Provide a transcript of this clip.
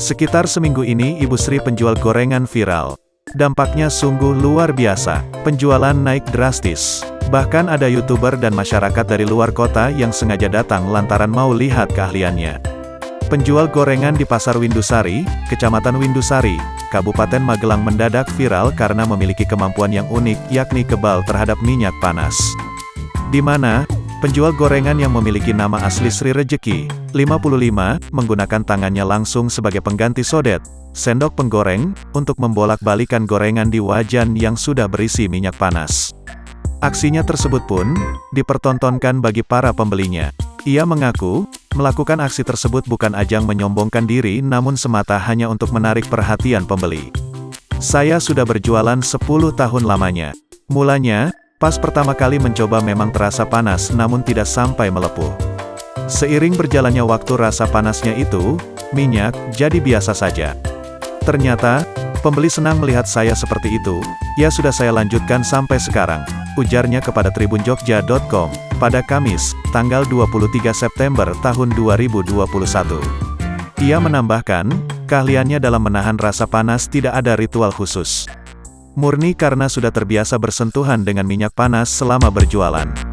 Sekitar seminggu ini Ibu Sri penjual gorengan viral. Dampaknya sungguh luar biasa, penjualan naik drastis. Bahkan ada YouTuber dan masyarakat dari luar kota yang sengaja datang lantaran mau lihat keahliannya. Penjual gorengan di Pasar Windusari, Kecamatan Windusari, Kabupaten Magelang mendadak viral karena memiliki kemampuan yang unik yakni kebal terhadap minyak panas. Di mana, penjual gorengan yang memiliki nama asli Sri Rejeki, 55, menggunakan tangannya langsung sebagai pengganti sodet, sendok penggoreng, untuk membolak-balikan gorengan di wajan yang sudah berisi minyak panas. Aksinya tersebut pun, dipertontonkan bagi para pembelinya. Ia mengaku, melakukan aksi tersebut bukan ajang menyombongkan diri namun semata hanya untuk menarik perhatian pembeli. Saya sudah berjualan 10 tahun lamanya. Mulanya, pas pertama kali mencoba memang terasa panas namun tidak sampai melepuh. Seiring berjalannya waktu rasa panasnya itu, minyak, jadi biasa saja. Ternyata, pembeli senang melihat saya seperti itu, ya sudah saya lanjutkan sampai sekarang, ujarnya kepada tribunjogja.com, pada Kamis, tanggal 23 September tahun 2021. Ia menambahkan, keahliannya dalam menahan rasa panas tidak ada ritual khusus. Murni karena sudah terbiasa bersentuhan dengan minyak panas selama berjualan.